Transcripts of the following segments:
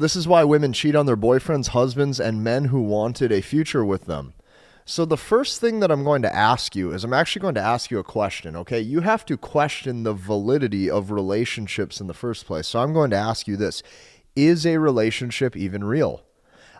This is why women cheat on their boyfriends, husbands, and men who wanted a future with them. So the first thing that I'm going to ask you is I'm actually going to ask you a question, okay? You have to question the validity of relationships in the first place. So I'm going to ask you this. Is a relationship even real?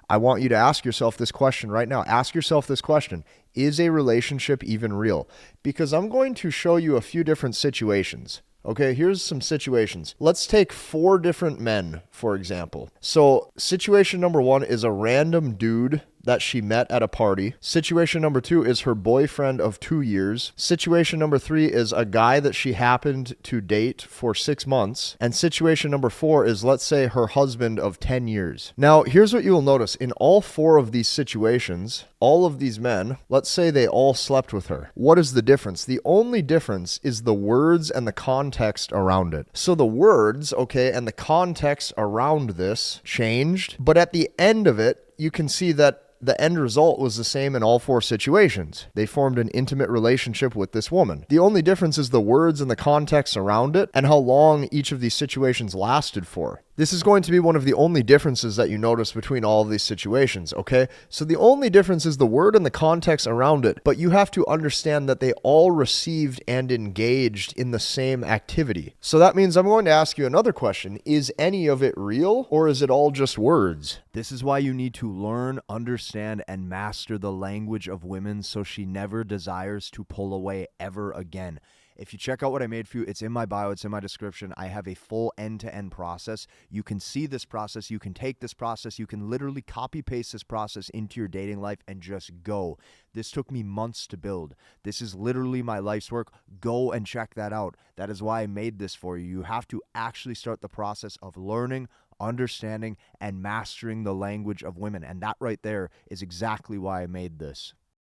I want you to ask yourself this question right now. Ask yourself this question. Is a relationship even real? Because I'm going to show you a few different situations. Okay, here's some situations. Let's take 4 different men, for example. So situation number 1 is a random dude that she met at a party. Situation number 2 is her boyfriend of 2 years. Situation number 3 is a guy that she happened to date for 6 months. And situation number 4 is, let's say, her husband of 10 years. Now, here's what you will notice. In all 4 of these situations, all of these men, let's say they all slept with her. What is the difference? The only difference is the words and the context around it. So the words, okay, and the context around this changed, but at the end of it, you can see that the end result was the same in all 4 situations. They formed an intimate relationship with this woman. The only difference is the words and the context around it and how long each of these situations lasted for. This is going to be one of the only differences that you notice between all of these situations, okay? So the only difference is the word and the context around it, but you have to understand that they all received and engaged in the same activity. So that means I'm going to ask you another question. Is any of it real, or is it all just words? This is why you need to learn, understand, and master the language of women so she never desires to pull away ever again. If you check out what I made for you, it's in my bio, it's in my description. I have a full end-to-end process. You can see this process, you can take this process, you can literally copy-paste this process into your dating life and just go. This took me months to build. This is literally my life's work. Go and check that out. That is why I made this for you. You have to actually start the process of learning, understanding, and mastering the language of women. And that right there is exactly why I made this.